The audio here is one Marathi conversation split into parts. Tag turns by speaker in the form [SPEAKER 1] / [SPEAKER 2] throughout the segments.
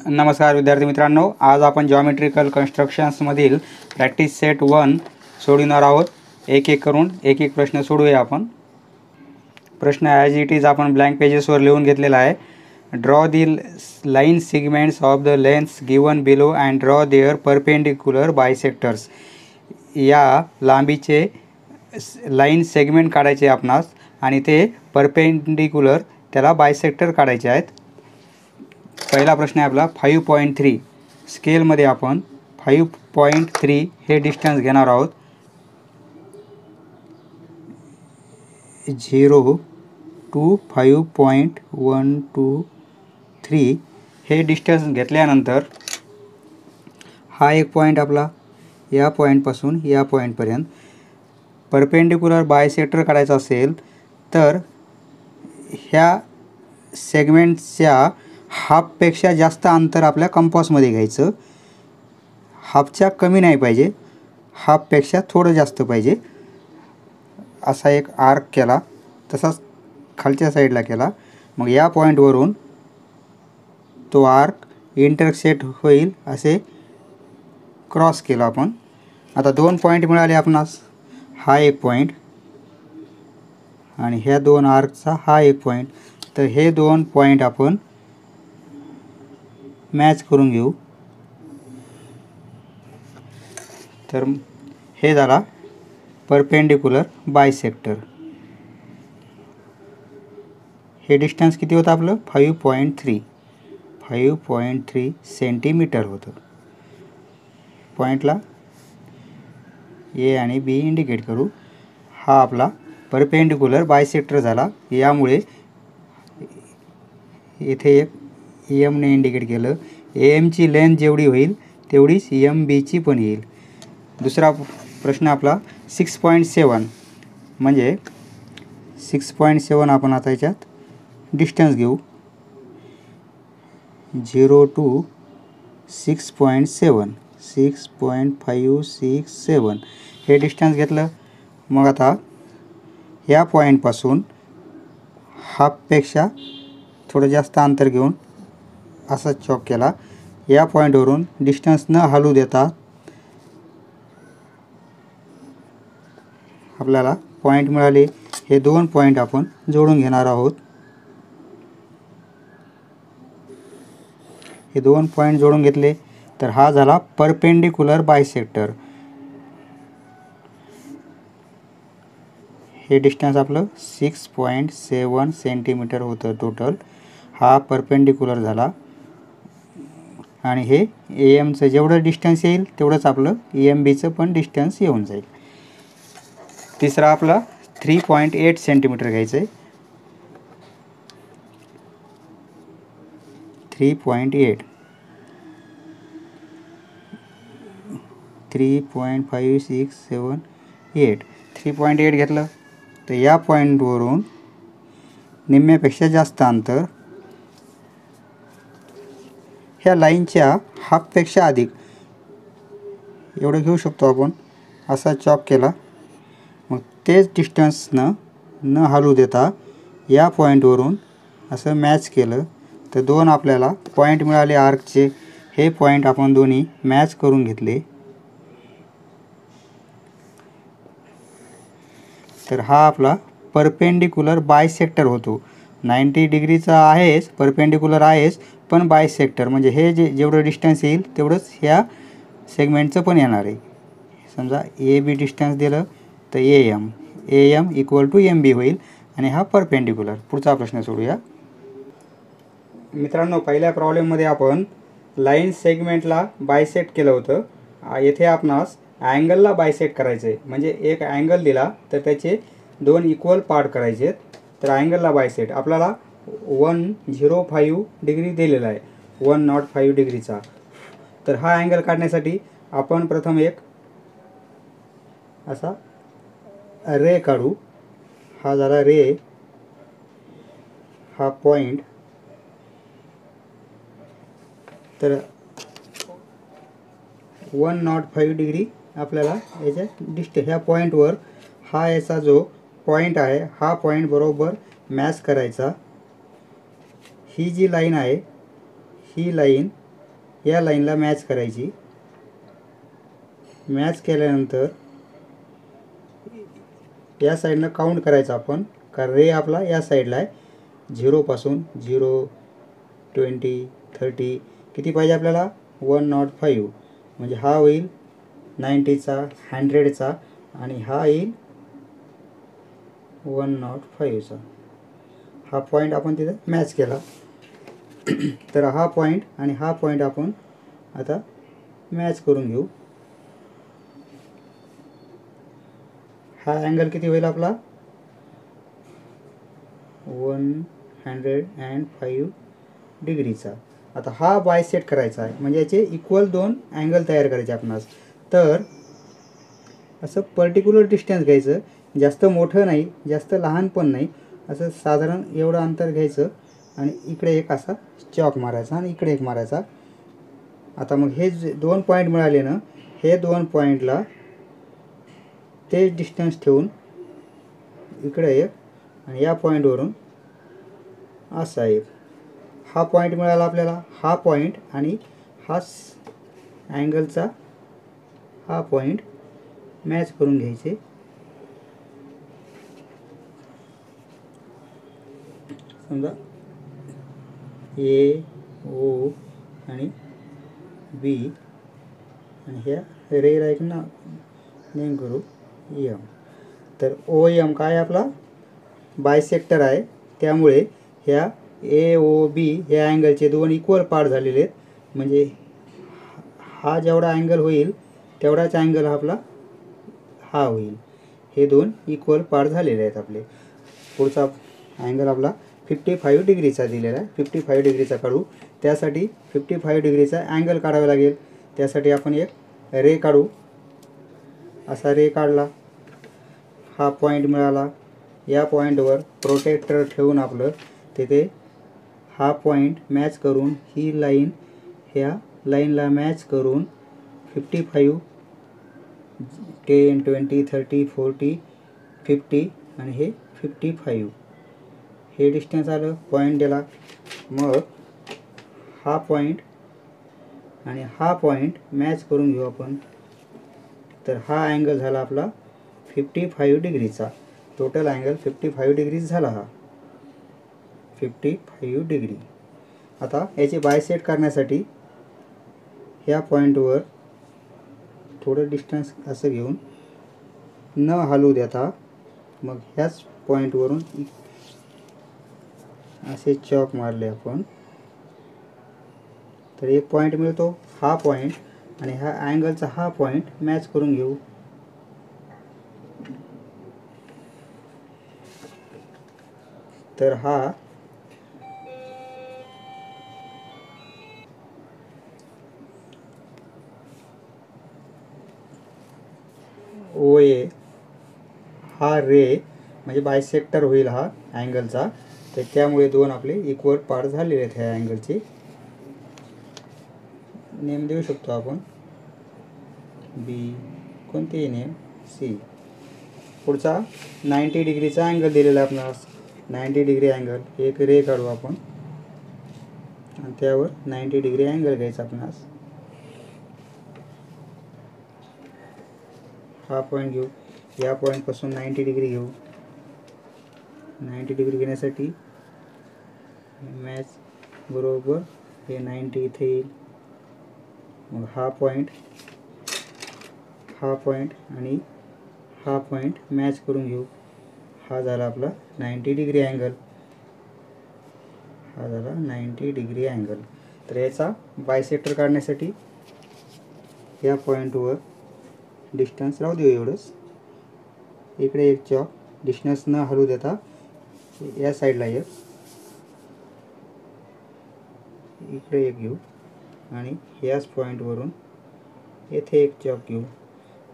[SPEAKER 1] नमस्कार विद्यार्थी मित्रांनो, आज आपण जॉमेट्रिकल कन्स्ट्रक्शन्समधील प्रॅक्टिस सेट 1 सोडवणार आहोत। एक एक करून एक एक प्रश्न सोडवूया आपण। प्रश्न ॲज इट इज आपण ब्लँक पेजेसवर लिहून घेतलेला आहे। Draw the line segments of the lengths given below and draw their perpendicular bisectors. या लांबीचे लाईन सेगमेंट काढायचे आपणास आणि ते परपेंडिक्युलर त्याला बायसेक्टर काढायचे आहेत। पहिला प्रश्न आहे आपला 5.3 स्केलमध्ये आपण 5.3 हे डिस्टन्स घेणार आहोत। 0 to 5.123 हे डिस्टन्स घेतल्यानंतर हा एक पॉईंट आपला या पॉईंटपासून या पॉईंटपर्यंत परपेंडिक्युलर बायसेक्टर काढायचा असेल तर ह्या सेगमेंटच्या हाफपेक्षा जास्त अंतर आपल्या कंपासमध्ये घ्यायचं। हाफच्या कमी नाही पाहिजे, हाफपेक्षा थोडं जास्त पाहिजे। असा एक आर्क केला, तसाच खालच्या साईडला केला। मग या पॉईंटवरून तो आर्क इंटरसेक्ट होईल असे क्रॉस केला आपण। आता दोन पॉईंट मिळाले आपणास, हा एक पॉईंट आणि ह्या दोन आर्कचा हा एक पॉईंट। तर हे दोन पॉईंट आपण मॅच करून घेऊ। तर हे झाला परपेंडिक्युलर बायसेक्टर। हे डिस्टन्स किती होतं आपलं 5.3 सेंटीमीटर होतं। पॉईंटला ए आणि बी इंडिकेट करू। हा आपला परपेंडिक्युलर बायसेक्टर झाला। यामुळे इथे एक एम ने इंडिकेट केलं। एम ची लेंथ जेवढी होईल तेवढीच एम बी ची पण येईल। दुसरा प्रश्न आपला 6.7 म्हणजे 6.7 आपण आता याच्यात डिस्टन्स घेऊ। 0 to 6.567 हे डिस्टन्स घेतलं। मग आता या पॉईंटपासून हाफपेक्षा थोडं जास्त अंतर घेऊन असा चॉक केला। या पॉईंटवरून डिस्टन्स न हलू देता आपल्याला पॉईंट मिळाले। हे दोन पॉईंट आपण जोडून घेणार आहोत। हे दोन पॉईंट जोडून घेतले तर हा झाला परपेंडिक्युलर बायसेक्टर। हे डिस्टन्स आपलं 6.7 सेंटीमीटर होतं टोटल। हा परपेंडिक्युलर झाला आणि हे एमचं जेवढं डिस्टन्स येईल तेवढंच आपलं एम बीचं पण डिस्टन्स येऊन जाईल। तिसरा आपला 3.8 सेंटीमीटर घ्यायचं आहे। 3.8 3.5678 घेतलं तर या पॉईंटवरून निम्म्यापेक्षा जास्त अंतर ह्या लाईनच्या हाफपेक्षा अधिक एवढं घेऊ शकतो आपण। असा चॉक केला। मग तेच डिस्टन्स न हलू देता या पॉईंटवरून असं मॅच केलं तर दोन आपल्याला पॉईंट मिळाले आर्कचे। हे पॉईंट आपण दोन्ही मॅच करून घेतले तर हा आपला परपेंडिक्युलर बायसेक्टर होतो। 90 डिग्रीचा आहेच, परपेंडिक्युलर आहेच, पण बायसेक्टर म्हणजे हे जेवढं डिस्टन्स येईल तेवढंच ह्या सेगमेंटचं पण येणार आहे। समजा ए बी डिस्टन्स दिलं तर एम इक्वल टू एम बी होईल आणि हा परपेंडिक्युलर। पुढचा प्रश्न सोडूया मित्रांनो। पहिल्या प्रॉब्लेममध्ये आपण लाईन सेगमेंटला बायसेक्ट केलं होतं। येथे आपणास अँगलला बायसेक्ट करायचं आहे। म्हणजे एक अँगल दिला तर त्याचे दोन इक्वल पार्ट करायचे। तर अँगलला बायसेक्ट आपल्याला 105 डिग्री दिलेला आहे, 105 डिग्रीचा। तर हा अँगल काढण्यासाठी आपण प्रथम एक असा रे काढू। हा झाला रे, हा पॉईंट। तर 105 डिग्री आपल्याला याच्या ह्या पॉईंटवर हा याचा जो पॉईंट आहे हा पॉईंट बरोबर मॅच करायचा। ही जी लाईन आहे ही लाईन या लाईनला मॅच करायची. मॅच केल्यानंतर या साईडनं काउंट करायचं आपण, कारण रे आपला या साईडला आहे. 0 पासून 0, 20, 30 किती पाहिजे आपल्याला 105. म्हणजे हा होईल 90चा, 100चा आणि हा येईल 105चा. हा पॉईंट आपण तिथं मॅच केला. तर हा पॉईंट आणि हा पॉईंट आपण आता मॅच करून घेऊ. हा अँगल किती होईल आपला 105 डिग्रीचा. आता हा बायसेट करायचा आहे, म्हणजे याचे इक्वल 2 अँगल तयार करायचे आपणास. तर असं पर्टिक्युलर डिस्टन्स घ्यायचं, जास्त मोठं नाही जास्त लहान पण नाही, असं साधारण एवढं अंतर घ्यायचं आणि इकडे एक असा चॉक मारायचा आणि इकडे एक मारायचा. आता मग हे जे 2 पॉईंट मिळाले ना, हे 2 पॉईंटला तेच डिस्टन्स ठेवून इकडे एक आणि या पॉईंटवरून असा एक हा पॉईंट मिळाला आपल्याला. हा पॉईंट आणि हा अँगलचा हा पॉईंट मॅच करून घ्यायचे. समजा ए ओ आणि बी आणि ह्या रे राईट ना नेम करू एम. तर ओ एम काय आपला बायसेक्टर आहे, त्यामुळे ह्या ए ओ बी ह्या अँगलचे 2 इक्वल पार्ट झालेले आहेत. म्हणजे हा जेवढा अँगल होईल तेवढाच अँगल आपला हा होईल. हे 2 इक्वल पार्ट झालेले आहेत आपले. पुढचा अँगल आपला 55 डिग्रीचा दिलेला आहे. 55 डिग्रीचा काढू. त्यासाठी 55 डिग्रीचा अँगल काढावा लागेल. त्यासाठी आपण एक रे काढू. असा रे काढला, हा पॉईंट मिळाला. या पॉईंटवर प्रोटेक्टर ठेवून आपलं तिथे हा पॉईंट मॅच करून ही लाईन ह्या लाईनला मॅच करून 55, 10, 20, 30, 40, 50 आणि हे 55 हे डिस्टन्स आलं. पॉईंट दिला. मग हा पॉईंट आणि हा पॉईंट मॅच करून घेऊ आपण. तर हा अँगल झाला आपला 55 डिग्रीचा. टोटल अँगल 55 डिग्रीज झाला हा 55 डिग्री. आता याचे बायसेट करण्यासाठी ह्या पॉईंटवर थोडं डिस्टन्स असं घेऊन न हलू देता मग ह्याच पॉईंटवरून असे चॉक मारले आपण, तर एक पॉईंट मिळतो. हा पॉईंट आणि हा अँगलचा हा पॉईंट मॅच करून घेऊ. तर हा ओ ए हा रे म्हणजे बायसेक्टर होईल हा अँगलचा. तर त्यामुळे 2 आपले इक्वल पार्ट झालेले आहेत. ह्या अँगलचे नेम देऊ शकतो आपण, बी कोणतेही नेम, सी. पुढचा 90 डिग्रीचा अँगल दिलेला आहे आपणास. 90 डिग्री अँगल एक रे काढू आपण आणि त्यावर 90 डिग्री अँगल घ्यायचा आपणास. हा पॉईंट घेऊ. या पॉईंटपासून 90 डिग्री घेऊ. 90 डिग्री घेण्यासाठी मॅच बरोबर हे 90 इथे येईल. मग हा पॉईंट आणि हा पॉईंट मॅच करून घेऊ. हा झाला आपला 90 डिग्री अँगल. हा झाला 90 डिग्री अँगल. तर याचा बायसेक्टर काढण्यासाठी या पॉईंटवर डिस्टन्स राहू देऊ एवढंच. इकडे एक चॉक डिस्टन्स न हलू देता या साईडला एक, इकडे एक घेऊ आणि याच पॉईंटवरून येथे एक चॉक घेऊ.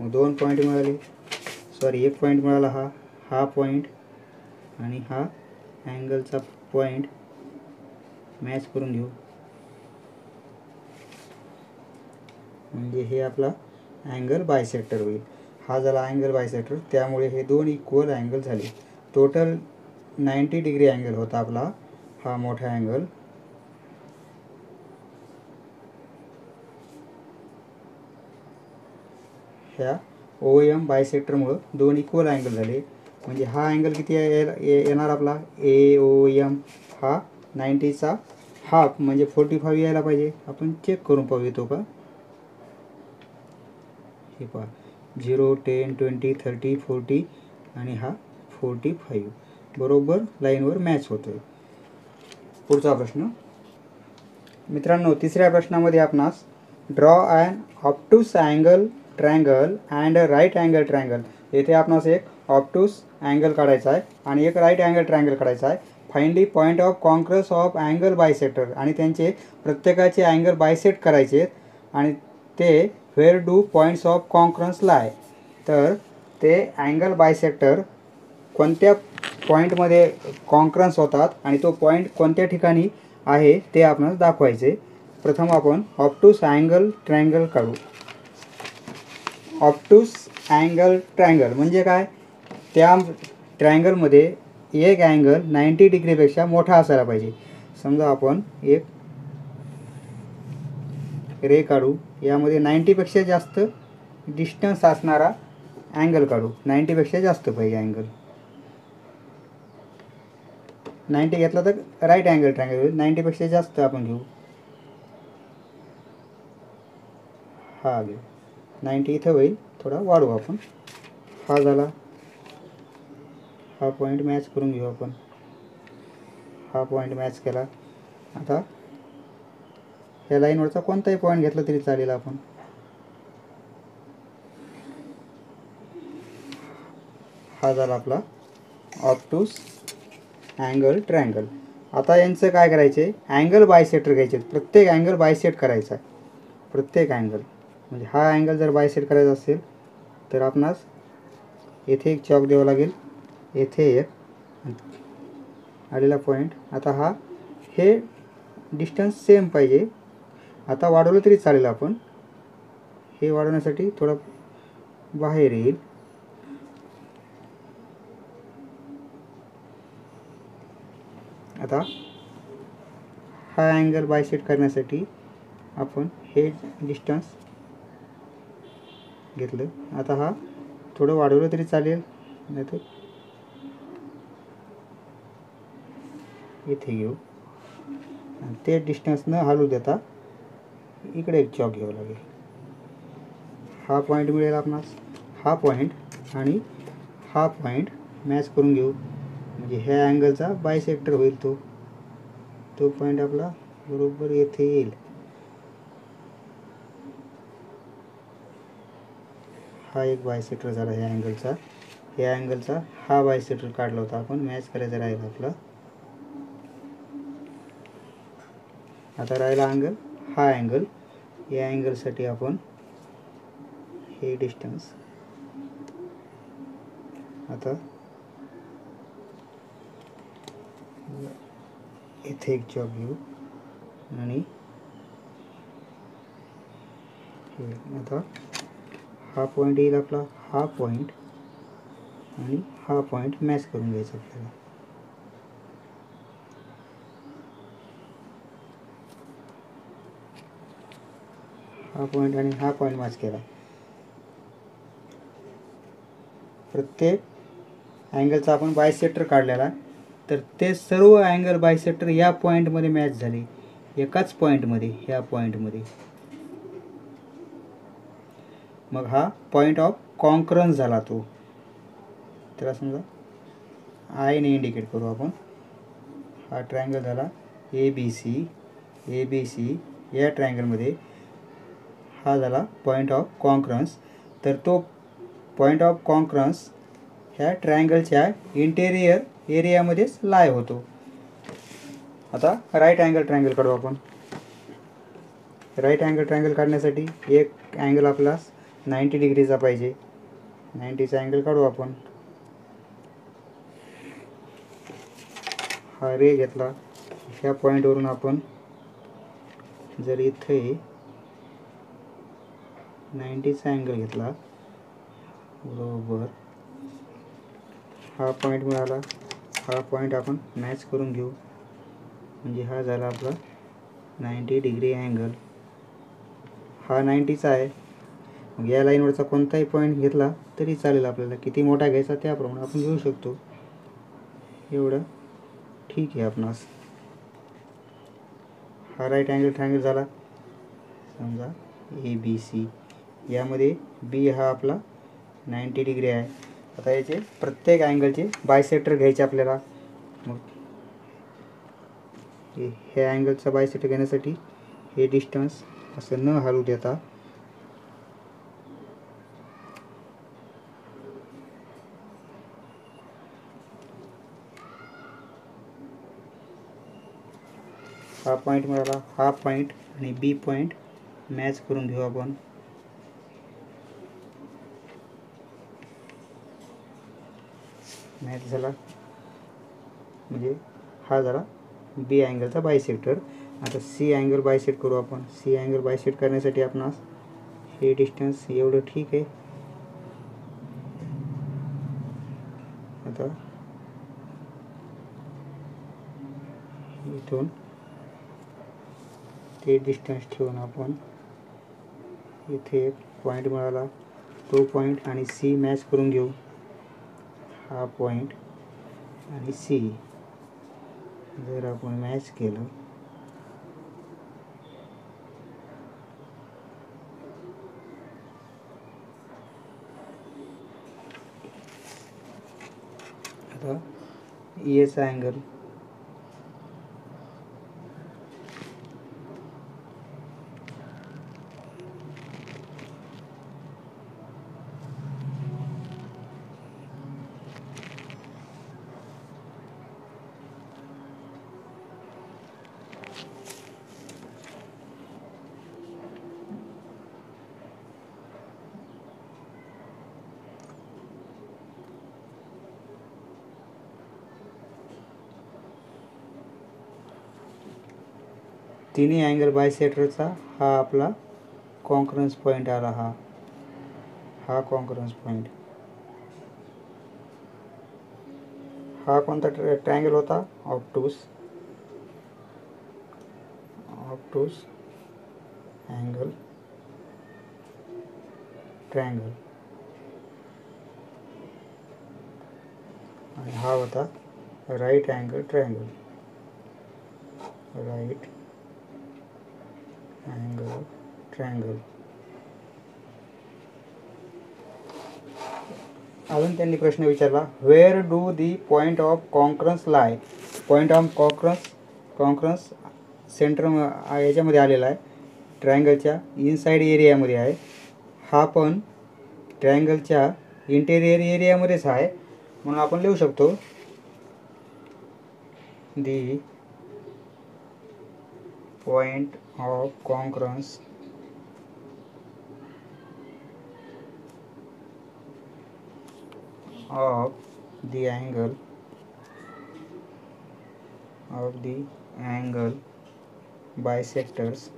[SPEAKER 1] मग 2 पॉईंट मिळाले, सॉरी एक पॉईंट मिळाला. हा पॉईंट आणि हा अँगलचा पॉईंट मॅच करून घेऊ. म्हणजे हे आपला अँगल बायसेक्टर होईल. हा झाला अँगल बायसेक्टर. त्यामुळे हे 2 इक्वल अँगल झाले. टोटल 90 डिग्री अँगल होता आपला हा मोठा अँगल. ह्या ओ एम बायसेक्टरमुळं दोन इक्वल अँगल झाले. म्हणजे हा अँगल किती येणार आपला ए ओ एम हा 90चा हाफ म्हणजे 45 यायला पाहिजे. आपण चेक करून पाहू येतो का. हे पहा 0 10 20 30 40 आणि हा 45 बरोबर लाईनवर मॅच होतो आहे. पुढचा प्रश्न मित्रांनो, तिसऱ्या प्रश्नामध्ये आपणास draw an obtuse angle triangle and a right angle triangle. येथे आपणास एक ऑप्टूस अँगल काढायचा आहे आणि एक राईट अँगल ट्रायंगल काढायचा आहे. Find the point of concurrence of angle bisector आणि त्यांचे प्रत्येकाचे अँगल बायसेक्ट करायचे आणि ते where do points of concurrence lie. तर ते अँगल बायसेक्टर कोणत्या पॉईंटमध्ये कॉन्क्रन्स होतात आणि तो पॉईंट कोणत्या ठिकाणी आहे ते आपणास दाखवायचे. प्रथम आपण ऑप्टूस अँगल ट्रायंगल काढू. ऑप्टूस अँगल ट्रायंगल म्हणजे काय. त्या ट्रायंगलमध्ये एक अँगल 90 डिग्रीपेक्षा मोठा असायला पाहिजे. समजा आपण एक रे काढू, यामध्ये 90पेक्षा जास्त डिस्टन्स असणारा अँगल काढू. 90पेक्षा जास्त पाहिजे अँगल. 90 घेतला तर राईट अँगल ट्रायंगल होईल. 90पेक्षा जास्त आपण घेऊ. हा घेऊ 90 इथं होईल. थोडा वाढवू आपण. हा झाला. हा पॉईंट मॅच करून घेऊ आपण. हा पॉईंट मॅच केला. आता ह्या लाईनवरचा कोणताही पॉईंट घेतला तरी चालेल आपण. हा झाला आपला ऑप्टूस अँगल ट्रायंगल. आता यांचं काय करायचे, अँगल बायसेक्टर घ्यायचे. प्रत्येक अँगल बायसेक्ट करायचा. प्रत्येक अँगल म्हणजे हा अँगल जर बायसेक्ट करायचा असेल तर आपणास येथे एक चॉक द्यावं लागेल. येथे एक आलेला पॉईंट. आता हा हे डिस्टन्स सेम पाहिजे. आता वाढवलं तरी चालेल. आपण हे वाढवण्यासाठी थोडं बाहेर येईल. आता हा अँगल बायसेक्ट करण्यासाठी आपण हे डिस्टन्स घेतलं. आता हा थोडं वाढवलं तरी चालेल, नाही तर इथे घेऊ. आणि ते डिस्टन्स न हलू देता इकडे एक चॉक घ्यावं लागेल. हा पॉईंट मिळेल आपणास. हा पॉईंट आणि हा पॉईंट मॅच करून घेऊ. म्हणजे ह्या अँगलचा बायसेक्टर होईल. तो पॉईंट आपला बरोबर येथे येईल. हा एक बायसेक्टर झाला ह्या अँगलचा. ह्या अँगलचा हा बायसेक्टर काढला होता आपण. मॅच करायचा राहिला आपला. आता राहिला अँगल हा अँगल. या अँगलसाठी आपण हे डिस्टन्स आता इथे एक चॉक घेऊ आणि आता हा पॉईंट येईल आपला. हा पॉईंट आणि हा पॉईंट मॅच करून घ्यायचा आपल्याला. हा पॉईंट आणि हा पॉईंट मॅच केला. प्रत्येक अँगलचा आपण बायसेक्टर काढलेला. तर ते सर्व अँगल बायसेक्टर या पॉईंटमध्ये मॅच झाले. एकाच पॉईंटमध्ये, ह्या पॉईंटमध्ये. मग हा पॉईंट ऑफ कॉन्क्रन्स झाला तो. त्याला समजा आयने इंडिकेट करू आपण. हा ट्रायंगल झाला ए बी सी. या ट्रायंगलमध्ये हा झाला पॉईंट ऑफ कॉन्क्रन्स. तर तो पॉईंट ऑफ कॉन्क्रन्स ह्या ट्रायंगलच्या इंटेरियर एरियामध्येच लाय होतो. आता राईट अँगल ट्रायंगल काढू आपण. राईट अँगल ट्रायंगल काढण्यासाठी एक अँगल आपला 90 डिग्रीचा पाहिजे. 90चा अँगल काढू आपण. हा रे घेतला. ह्या पॉईंटवरून आपण जर इथे 90चा अँगल घेतला बरोबर, हा पॉईंट मिळाला. हा पॉईंट आपण मॅच करून घेऊ. म्हणजे हा झाला आपला 90 डिग्री अँगल. हा 90चा आहे. मग या लाईनवरचा कोणताही पॉईंट घेतला तरी चालेल, आपल्याला किती मोठा घ्यायचा त्याप्रमाणे आपण घेऊ शकतो. एवढं ठीक आहे आपणास. हा राईट अँगल ट्रायंगल झाला. समजा ABC, यामध्ये B हा आपला 90 डिग्री आहे. आता याचे प्रत्येक अँगलचे बायसेक्टर घ्यायचे आपल्याला. मग ह्या अँगलचा बायसेक्टर घेण्यासाठी हे डिस्टन्स असं न हलवू देता हा पॉईंट मिळाला. हा पॉईंट आणि B पॉईंट मॅच करून घेऊ आपण. मॅच झाला म्हणजे हा झाला B अँगलचा बायसेक्टर. आता C अँगल बायसेक्ट करू आपण. C अँगल बायसेक्ट करण्यासाठी आपणास हे डिस्टन्स एवढं ठीक आहे. आता इथून ते डिस्टन्स ठेवून आपण इथे एक पॉईंट मिळाला, तो पॉईंट आणि C मॅच करून घेऊ. हा पॉईंट आणि C जर आपण मॅच केलं आता याचा अँगल तिन्ही अँगल बायसेक्टरचा हा आपला कॉन्करन्स पॉईंट आला. हा कॉन्करन्स पॉईंट. हा कोणता ट्रायंगल होता? Obtuse angle triangle. आणि हा होता right angle triangle. Right angle triangle. अजून त्यांनी प्रश्न विचारला, where do the point of concurrence lie. Point of concurrence centre याच्यामध्ये आलेला आहे, ट्रायंगलच्या इनसाइड एरियामध्ये आहे. हा पण ट्रायंगलच्या इंटेरियर एरियामध्येच आहे, म्हणून आपण लिहू शकतो the point of concurrence of the angle bisectors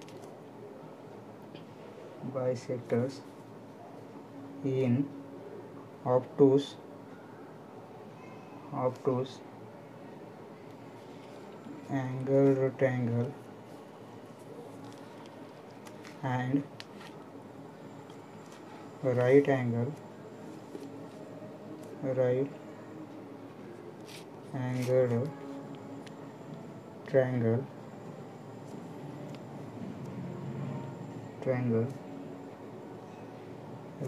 [SPEAKER 1] in obtuse angle rectangle and right angle triangle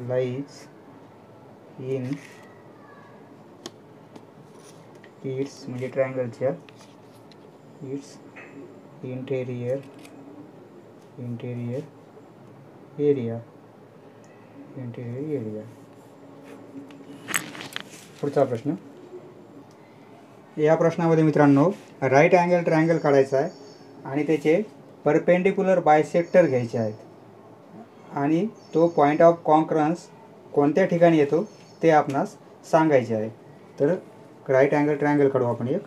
[SPEAKER 1] lies in its म्हणजे ट्रायंगलच्या its interior area. पुढचा प्रश्न. या प्रश्नामध्ये मित्रांनो राईट अँगल ट्रायंगल काढायचा आहे आणि त्याचे परपेंडिक्युलर बायसेक्टर घ्यायचे आहेत आणि तो पॉईंट ऑफ कॉन्करन्स कोणत्या ठिकाणी येतो ते आपणास सांगायचे आहे. तर राईट अँगल ट्रायंगल काढू आपण एक.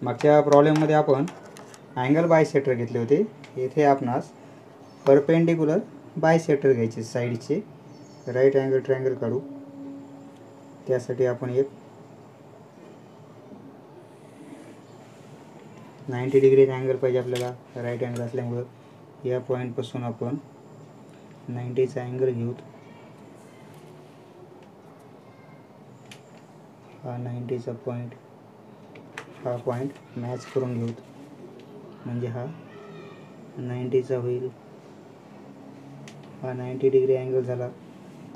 [SPEAKER 1] मागच्या प्रॉब्लेममध्ये आपण अँगल बायसेक्टर घेतले होते, येथे आपणास परपेंडिक्युलर बायसेक्टर घ्यायचे साईडचे. राईट अँगल ट्रायंगल काढू. त्यासाठी आपण एक 90 डिग्री अँगल पाहिजे आपल्याला राईट अँगल असल्यामुळं. या पॉईंटपासून आपण 90चा अँगल घेऊ, हा 90चा पॉईंट, हा पॉईंट मॅच करून घेऊ, म्हणजे हा 90चा होईल, हा 90 डिग्री अँगल झाला.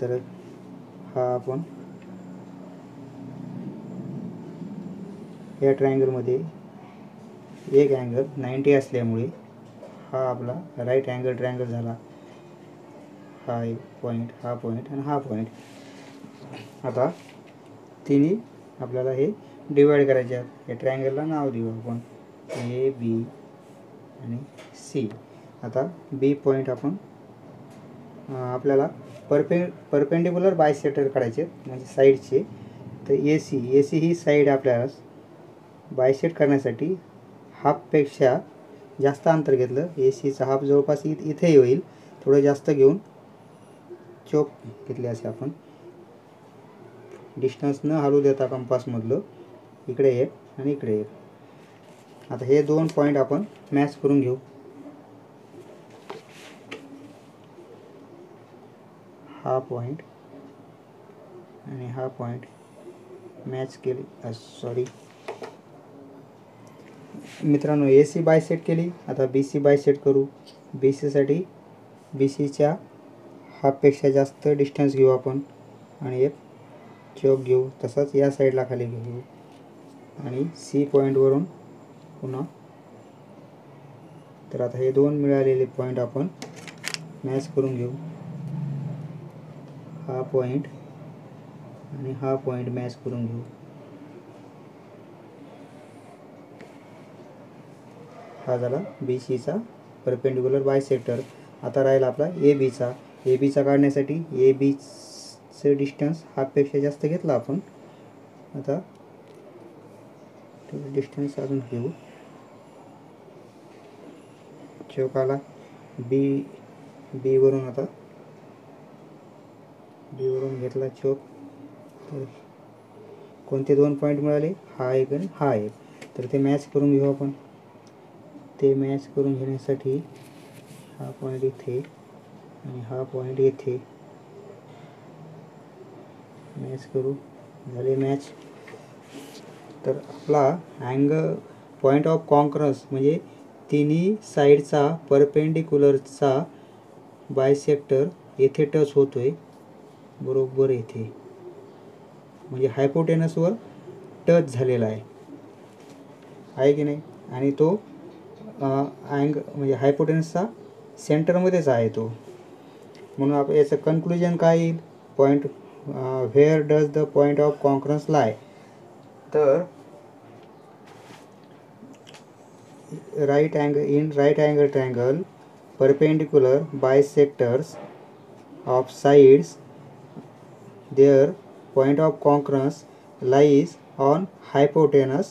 [SPEAKER 1] तर हा आपण या ट्रायंगलमध्ये एक अँगल 90 असल्यामुळे हा आपला राईट अँगल ट्रायंगल झाला. हा एक पॉईंट, हा पॉईंट आणि हा पॉईंट. आता तिन्ही आपल्याला हे डिवाइड करायचे आहेत. या ट्रायंगलला नाव देऊ आपण ए बी आणि सी. आता बी पॉईंट आपण आपल्याला परपेंडिक्युलर बायसेक्टर काढायचे, म्हणजे साईडचे. तर ए सी ही साईड आपल्याला बायसेक्ट करण्यासाठी हाफपेक्षा जास्त अंतर घेतलं. ए सीचा हाफ जवळपास इथे होईल, थोडं जास्त घेऊन चोक घेतले असे आपण, डिस्टन्स न हलू देता कंपासमधलं इकडे एक आणि इकडे एक. आता हे दोन पॉईंट आपण मॅच करून घेऊ. हा पॉईंट आणि हा पॉईंट मॅच केली. सॉरी मित्रांनो, ए सी बायसेट केली. आता बी सी बायसेट करू. बी सीसाठी बी सीच्या हाफपेक्षा जास्त डिस्टन्स घेऊ आपण आणि एक चौक घेऊ. तसंच या साईडला खाली घेऊ आणि सी पॉईंटवरून पुन्हा. तर आता हे दोन मिळालेले पॉईंट आपण मॅच करून घेऊ. हा पॉईंट आणि हा पॉईंट मॅच करून घेऊ. हा झाला बी सीचा परपेंडिक्युलर बायसेक्टर. आता राहिला आपला ए बीचा. ए बीचा काढण्यासाठी ए बीचं डिस्टन्स हाफपेक्षा जास्त घेतला आपण. आता डिस्टन्स अजून घेऊ. चौक आला बी वरून. आता बी वरून घेतला चौक. तर कोणते दोन पॉईंट मिळाले? हा एक आणि हा एक. तर ते मॅच करून घेऊ आपण. ते मॅच करून घेण्यासाठी हा पॉईंट इथे आणि हा पॉईंट येथे मॅच करू. झाले मॅच. तर आपला अँगल पॉईंट ऑफ कॉन्करन्स म्हणजे तिन्ही साईडचा परपेंडिक्युलरचा बायसेक्टर येथे टच होतोय, बरोबर येथे, म्हणजे हायपोटेनसवर टच झालेला आहे की नाही. आणि तो म्हणजे हायपोटेनसचा सेंटरमध्येच आहे तो. म्हणून आपण याचं कन्क्लुजन काय येईल? Point where does the point of concurrence lie? तर right angle triangle perpendicular bisectors of sides, their point of concurrence lies on hypotenuse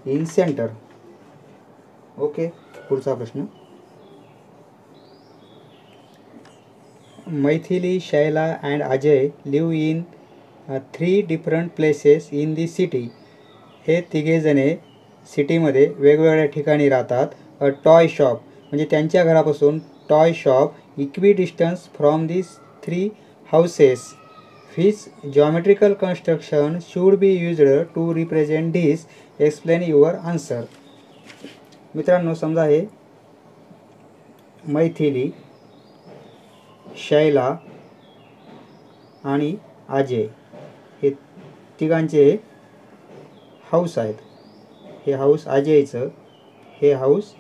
[SPEAKER 1] in center. Okay. पुढचा प्रश्न. Maithili, Shaila and Ajay live in 3 different places in the city. हे तिघेजणे सिटीमध्ये वेगवेगळ्या ठिकाणी राहतात. अ टॉय शॉप म्हणजे त्यांच्या घरापासून toy shop equidistance from this 3 houses. Which geometrical construction should be used to represent this? Explain your answer. मित्रांनो, समजा हे मैथिली, शैला आणि अजय हे तिघांचे हाऊस आहेत. हे हाऊस अजयचं, हे हाऊस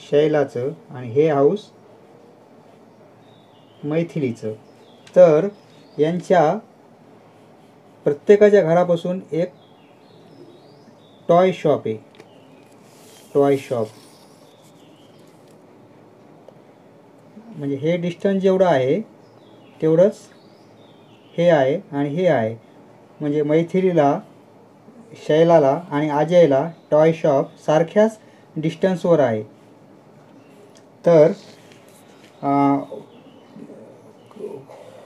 [SPEAKER 1] शैलाचं आणि हे हाऊस मैथिलीचं. तर यांच्या प्रत्येकाच्या घरापासून एक टॉय शॉप आहे. टॉय शॉप म्हणजे हे डिस्टन्स जेवढं आहे तेवढंच हे आहे आणि हे आहे. म्हणजे मैथिलीला, शैलाला आणि अजयला टॉय शॉप सारख्याच डिस्टन्सवर आहे. तर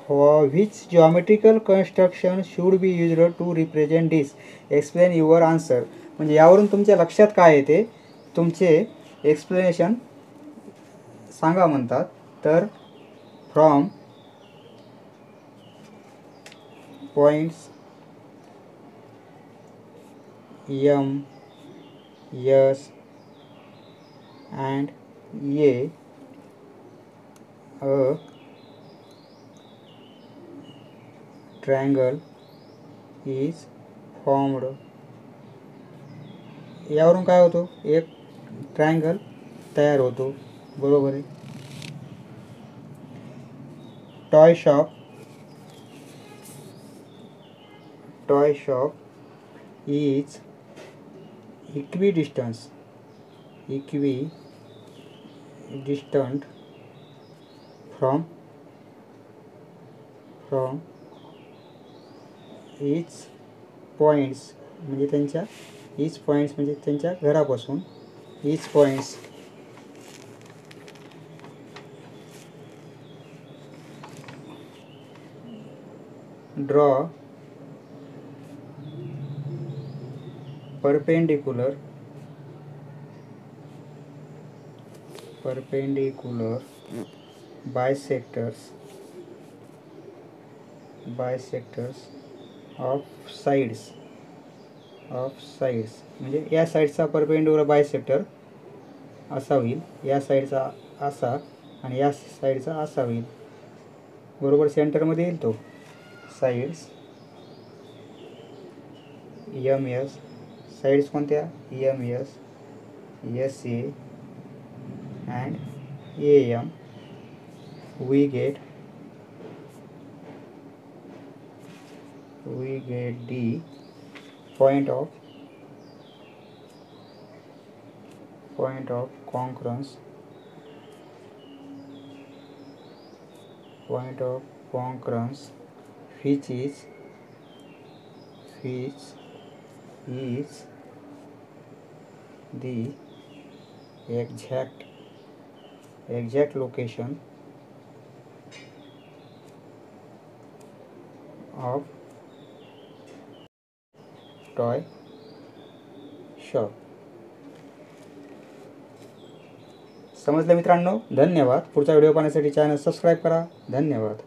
[SPEAKER 1] which geometrical construction should be used to represent this? Explain your answer. म्हणजे यावरून तुमच्या लक्षात काय येते, तुमचे एक्सप्लेनेशन सांगा म्हणतात. तर from points M, S and A, a triangle is formed. यावरून काय होतो, एक ट्रायंगल तयार होतो. बरोबर आहे. Toy shop is equidistant from its points म्हणजे त्यांच्या its points म्हणजे त्यांच्या घरापासून its points draw perpendicular bisectors of sides म्हणजे या साईडचा परपेंडिक्युलर बायसेक्टर असा होईल, या साईडचा असा आणि या साईडचा असा होईल. बरोबर सेंटरमध्ये येईल तो. साईड्स एम एस, साईड्स कोणत्या, M S, S A and AM, we get the point of concurrence which is the exact location of toy shop. समजलं मित्रांनो? धन्यवाद. पुढचा व्हिडिओ पाहण्यासाठी चॅनल सबस्क्राईब करा. धन्यवाद.